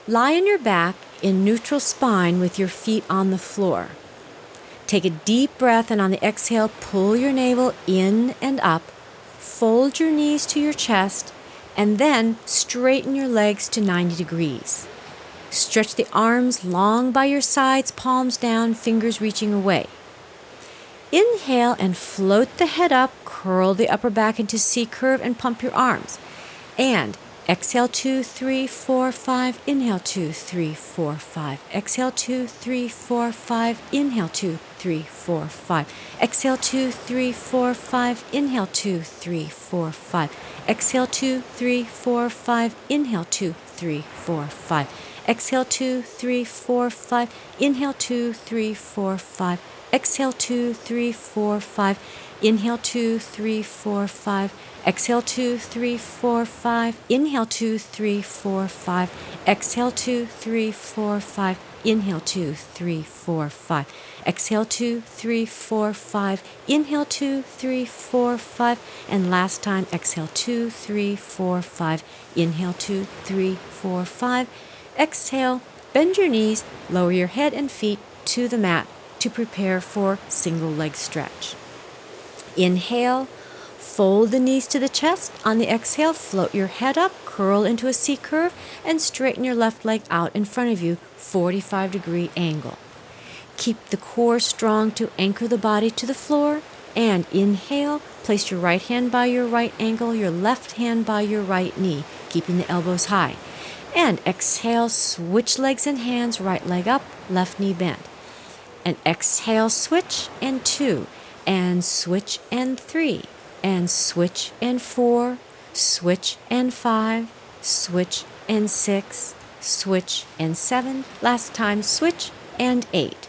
Lie on your back in neutral spine with your feet on the floor. Take a deep breath, and on the exhale, pull your navel in and up. Fold your knees to your chest, and then straighten your legs to 90 degrees. Stretch the arms long by your sides, palms down, fingers reaching away. Inhale and float the head up, curl the upper back into C curve and pump your arms. And exhale 2, 3, 4, 5. Inhale 2, 3, 4, 5. Exhale 2, 3, 4, 5. Inhale 2, 3, 4, 5. Exhale 2, 3, 4, 5. Inhale 2, 3, 4, 5. Exhale 2, 3, 4, 5. Inhale 2, 3, 4, 5. Exhale 2, 3, 4, 5. Inhale 2, 3, 4, 5. Exhale 2, 3, 4, 5. Inhale 2, 3, 4, 5. Exhale 2, 3, 4, 5. Inhale 2, 3, 4, 5. Exhale 2, 3, 4, 5. Inhale 2, 3, 4, 5. Exhale 2, 3, 4, 5. Inhale 2, 3, 4, 5. And last time, exhale 2, 3, 4, 5. Inhale 2, 3, 4, 5. Exhale, bend your knees, lower your head and feet to the mat to prepare for single leg stretch. Inhale, fold the knees to the chest. On the exhale, float your head up, curl into a C curve, and straighten your left leg out in front of you, 45-degree angle. Keep the core strong to anchor the body to the floor. And inhale, place your right hand by your right ankle, your left hand by your right knee, keeping the elbows high. And exhale, switch legs and hands, right leg up, left knee bent. And exhale, switch, and 2, and switch, and 3, and switch, and 4, switch, and 5, switch, and 6, switch, and 7, last time, switch, and 8.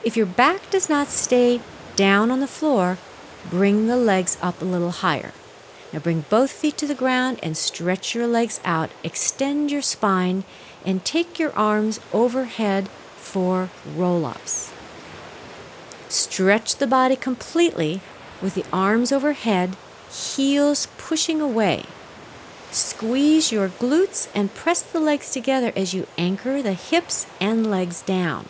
If your back does not stay down on the floor, bring the legs up a little higher. Now bring both feet to the ground and stretch your legs out. Extend your spine and take your arms overhead for roll-ups. Stretch the body completely with the arms overhead, heels pushing away. Squeeze your glutes and press the legs together as you anchor the hips and legs down.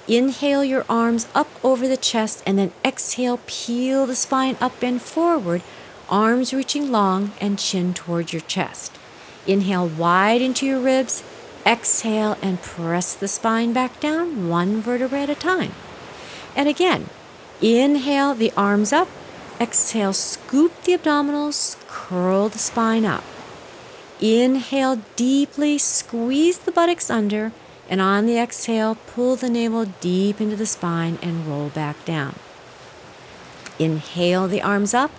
Inhale your arms up over the chest, and then exhale, peel the spine up and forward, arms reaching long and chin toward your chest. Inhale wide into your ribs. Exhale and press the spine back down, one vertebra at a time. And again, inhale the arms up. Exhale, scoop the abdominals, curl the spine up. Inhale deeply, squeeze the buttocks under, and on the exhale, pull the navel deep into the spine and roll back down. Inhale the arms up.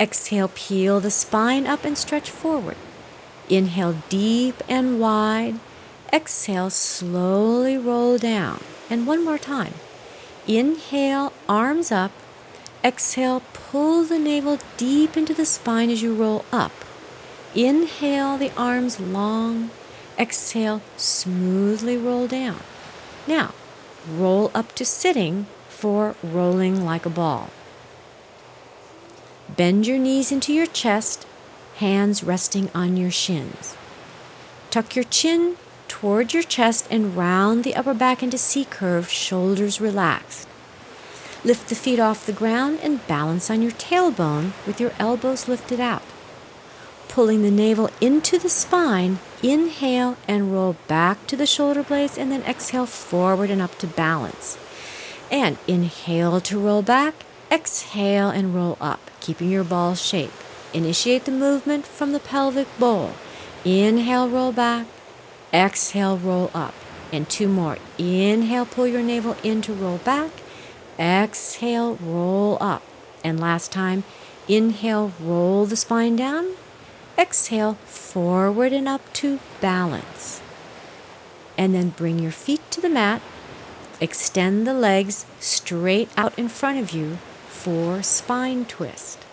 Exhale, peel the spine up and stretch forward. Inhale deep and wide. Exhale, slowly roll down. And one more time. Inhale, arms up. Exhale, pull the navel deep into the spine as you roll up. Inhale the arms long. Exhale, smoothly roll down. Now, roll up to sitting for rolling like a ball. Bend your knees into your chest, hands resting on your shins. Tuck your chin toward your chest and round the upper back into C curve, shoulders relaxed. Lift the feet off the ground and balance on your tailbone with your elbows lifted out. Pulling the navel into the spine, inhale and roll back to the shoulder blades, and then exhale forward and up to balance. And inhale to roll back, exhale and roll up, keeping your ball shape. Initiate the movement from the pelvic bowl. Inhale, roll back, exhale, roll up. And 2 more. Inhale, pull your navel in to roll back, exhale, roll up. And last time, inhale, roll the spine down. Exhale, forward and up to balance. And then bring your feet to the mat. Extend the legs straight out in front of you for spine twist.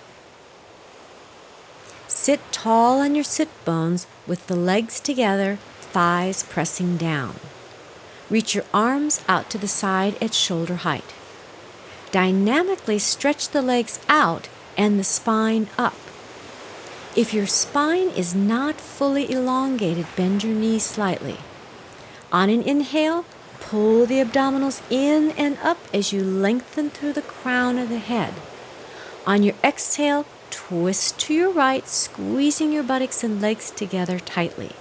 Sit tall on your sit bones with the legs together, thighs pressing down. Reach your arms out to the side at shoulder height. Dynamically stretch the legs out and the spine up. If your spine is not fully elongated, bend your knees slightly. On an inhale, pull the abdominals in and up as you lengthen through the crown of the head. On your exhale, twist to your right, squeezing your buttocks and legs together tightly.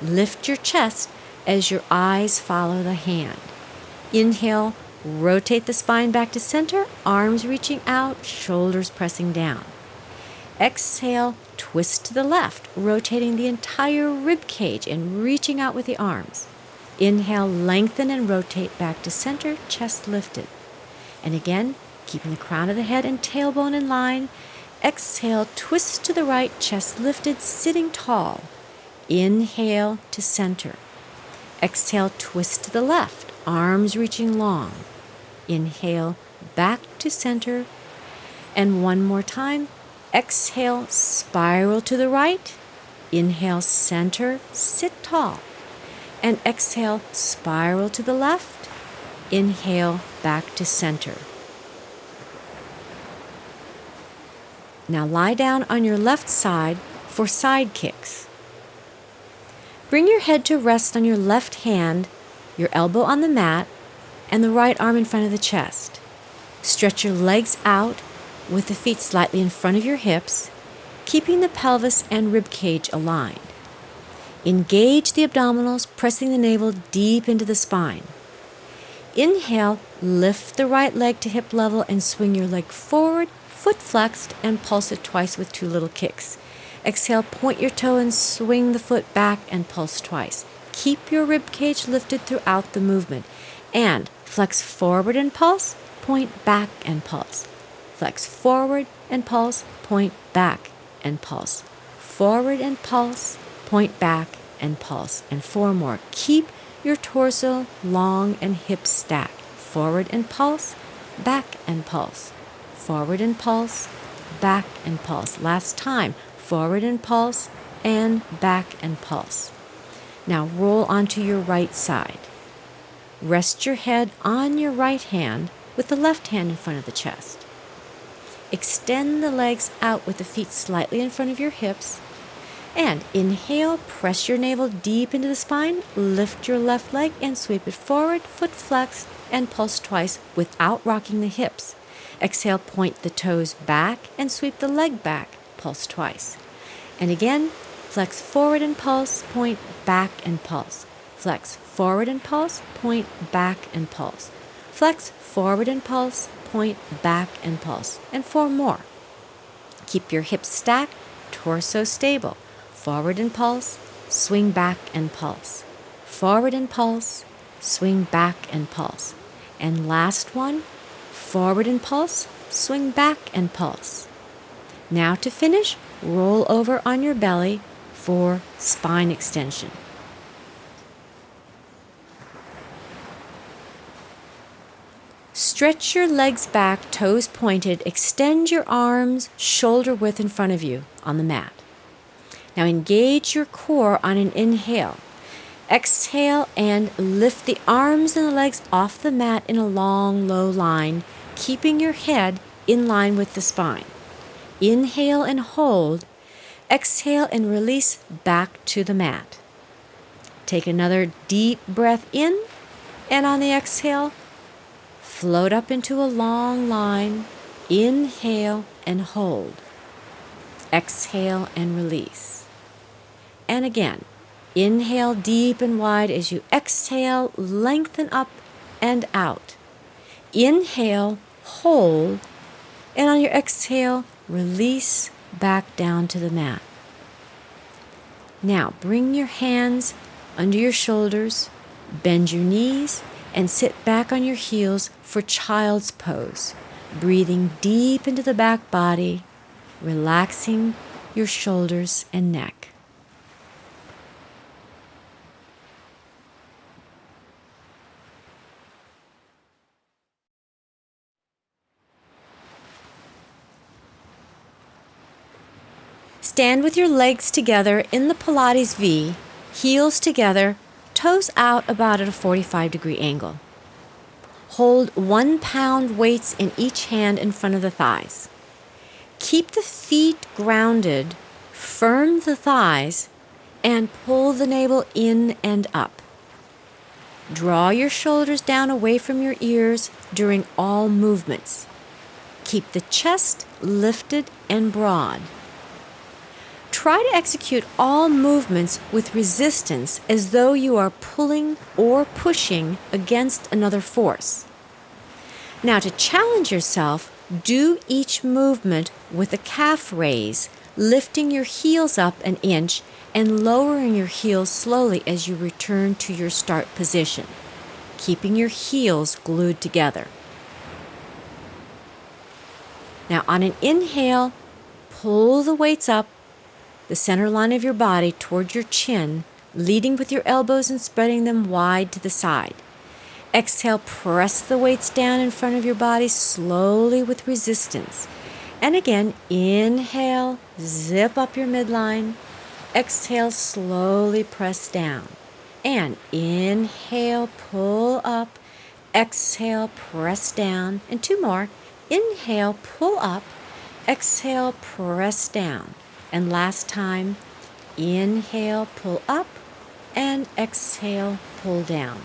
Lift your chest as your eyes follow the hand. Inhale, rotate the spine back to center, arms reaching out, shoulders pressing down. Exhale, twist to the left, rotating the entire rib cage and reaching out with the arms. Inhale, lengthen and rotate back to center, chest lifted. And again, keeping the crown of the head and tailbone in line. Exhale, twist to the right, chest lifted, sitting tall. Inhale to center. Exhale, twist to the left, arms reaching long. Inhale, back to center. And one more time. Exhale, spiral to the right. Inhale, center, sit tall. And exhale, spiral to the left. Inhale, back to center. Now lie down on your left side for side kicks. Bring your head to rest on your left hand, your elbow on the mat, and the right arm in front of the chest. Stretch your legs out with the feet slightly in front of your hips, keeping the pelvis and rib cage aligned. Engage the abdominals, pressing the navel deep into the spine. Inhale, lift the right leg to hip level and swing your leg forward, foot flexed, and pulse it twice with 2 little kicks. Exhale, point your toe and swing the foot back and pulse twice. Keep your rib cage lifted throughout the movement. And flex forward and pulse, point back and pulse. Flex forward and pulse, point back and pulse. Forward and pulse, point back and pulse. And 4 more. Keep your torso long and hips stacked. Forward and pulse, back and pulse. Forward and pulse, back and pulse. Last time. Forward and pulse, and back and pulse. Now roll onto your right side. Rest your head on your right hand with the left hand in front of the chest. Extend the legs out with the feet slightly in front of your hips. And inhale, press your navel deep into the spine, lift your left leg and sweep it forward, foot flexed, and pulse twice without rocking the hips. Exhale, point the toes back and sweep the leg back, pulse twice. And again, flex forward and pulse, point back and pulse. Flex forward and pulse, point back and pulse. Flex forward and pulse, point back and pulse. And 4 more. Keep your hips stacked, torso stable. Forward and pulse, swing back and pulse. Forward and pulse, swing back and pulse. And last one, forward and pulse, swing back and pulse. Now to finish, roll over on your belly for spine extension. Stretch your legs back, toes pointed. Extend your arms shoulder width in front of you on the mat. Now engage your core on an inhale. Exhale and lift the arms and the legs off the mat in a long, low line, keeping your head in line with the spine. Inhale and hold. Exhale and release back to the mat. Take another deep breath in, and on the exhale, float up into a long line. Inhale and hold. Exhale and release. And again, inhale deep and wide as you exhale, lengthen up and out. Inhale, hold, and on your exhale, release back down to the mat. Now, bring your hands under your shoulders, bend your knees, and sit back on your heels for child's pose, breathing deep into the back body, relaxing your shoulders and neck. Stand with your legs together in the Pilates V, heels together, toes out about at a 45-degree angle. Hold 1 pound weights in each hand in front of the thighs. Keep the feet grounded Firm the thighs and pull the navel in and up. Draw your shoulders down away from your ears during all movements. Keep the chest lifted and broad. Try to execute all movements with resistance as though you are pulling or pushing against another force. Now, to challenge yourself, do each movement with a calf raise, lifting your heels up an inch and lowering your heels slowly as you return to your start position, keeping your heels glued together. Now, on an inhale, pull the weights up the center line of your body toward your chin, leading with your elbows and spreading them wide to the side. Exhale, press the weights down in front of your body slowly with resistance. And again, inhale, zip up your midline. Exhale, slowly press down. And inhale, pull up. Exhale, press down. And 2 more. Inhale, pull up. Exhale, press down. And last time, inhale, pull up, and exhale, pull down.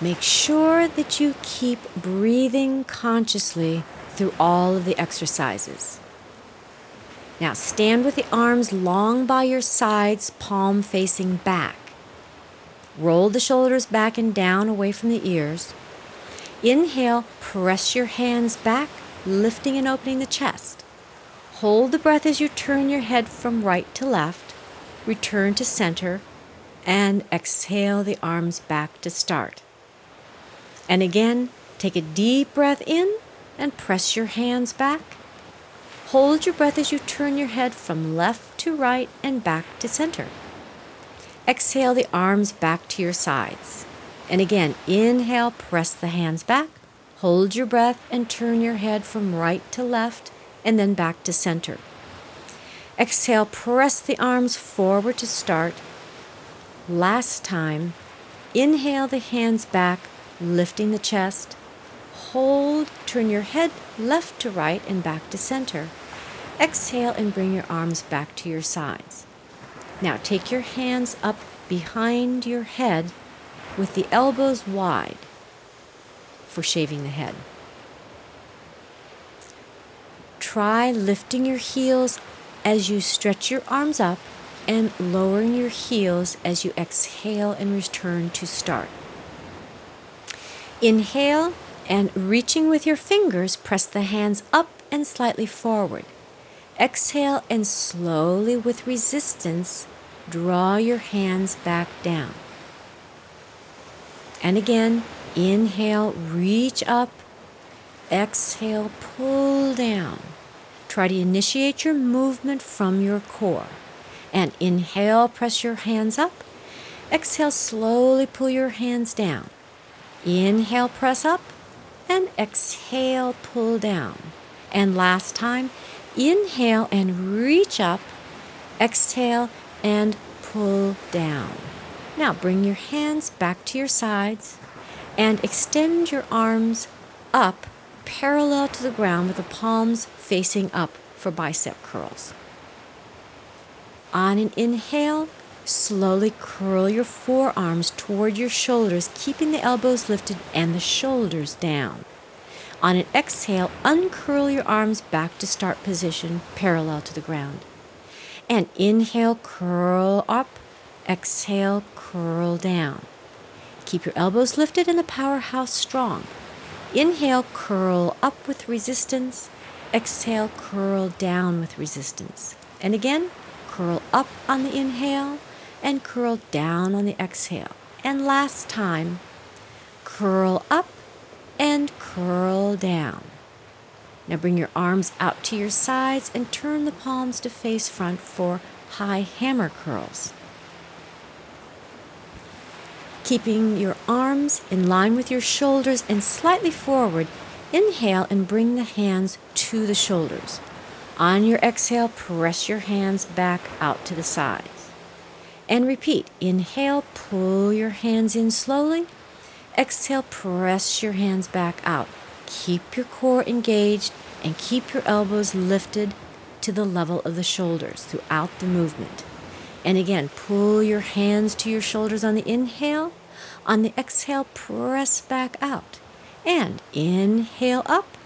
Make sure that you keep breathing consciously through all of the exercises. Now stand with the arms long by your sides, palm facing back. Roll the shoulders back and down away from the ears. Inhale, press your hands back, lifting and opening the chest. Hold the breath as you turn your head from right to left, return to center, and exhale the arms back to start. And again, take a deep breath in and press your hands back. Hold your breath as you turn your head from left to right and back to center. Exhale the arms back to your sides. And again, inhale, press the hands back. Hold your breath and turn your head from right to left and then back to center. Exhale, press the arms forward to start. Last time, inhale the hands back, lifting the chest. Hold, turn your head left to right and back to center. Exhale and bring your arms back to your sides. Now take your hands up behind your head with the elbows wide for shaving the head. Try lifting your heels as you stretch your arms up and lowering your heels as you exhale and return to start. Inhale and reaching with your fingers, press the hands up and slightly forward. Exhale and slowly with resistance, draw your hands back down. And again, inhale, reach up. Exhale, pull down. Try to initiate your movement from your core. And inhale, press your hands up. Exhale, slowly pull your hands down. Inhale, press up. And exhale, pull down. And last time, inhale and reach up. Exhale and pull down. Now bring your hands back to your sides and extend your arms up parallel to the ground with the palms facing up for bicep curls. On an inhale, slowly curl your forearms toward your shoulders, keeping the elbows lifted and the shoulders down. On an exhale, uncurl your arms back to start position, parallel to the ground. And inhale, curl up. Exhale, curl down. Keep your elbows lifted and the powerhouse strong. Inhale, curl up with resistance. Exhale, curl down with resistance. And again, curl up on the inhale and curl down on the exhale. And last time, curl up and curl down. Now bring your arms out to your sides and turn the palms to face front for high hammer curls. Keeping your arms in line with your shoulders and slightly forward, inhale and bring the hands to the shoulders. On your exhale, press your hands back out to the sides. And repeat. Inhale, pull your hands in slowly. Exhale, press your hands back out. Keep your core engaged and keep your elbows lifted. to the level of the shoulders throughout the movement. And again, pull your hands to your shoulders on the inhale. On the exhale, press back out. And inhale up,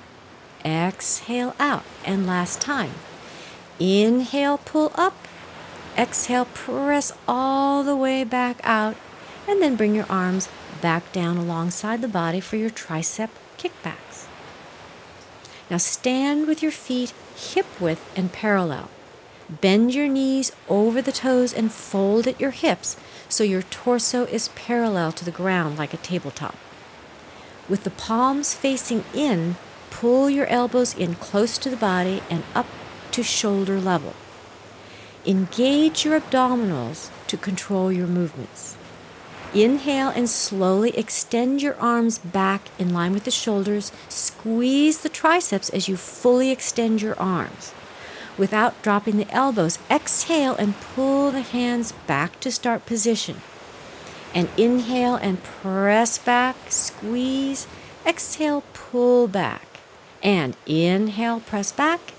exhale out. And last time. Inhale, pull up. Exhale, press all the way back out. And then bring your arms back down alongside the body for your tricep kickbacks. Now stand with your feet hip width and parallel. Bend your knees over the toes and fold at your hips so your torso is parallel to the ground like a tabletop. With the palms facing in, pull your elbows in close to the body and up to shoulder level. Engage your abdominals to control your movements. Inhale and slowly extend your arms back in line with the shoulders. Squeeze the triceps as you fully extend your arms. Without dropping the elbows, exhale and pull the hands back to start position. And inhale and press back, squeeze. Exhale, pull back. And inhale, press back.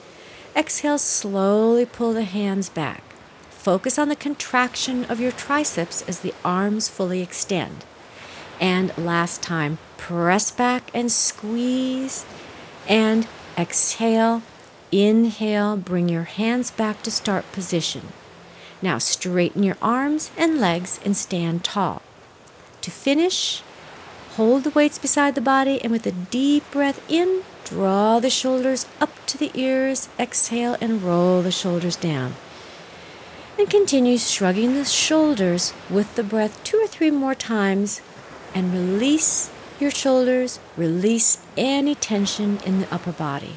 Exhale, slowly pull the hands back. Focus on the contraction of your triceps as the arms fully extend. And last time, press back and squeeze. And exhale, inhale, bring your hands back to start position. Now straighten your arms and legs and stand tall. To finish, hold the weights beside the body and with a deep breath in, draw the shoulders up to the ears. Exhale and roll the shoulders down. And continue shrugging the shoulders with the breath 2 or 3 more times and release your shoulders, release any tension in the upper body.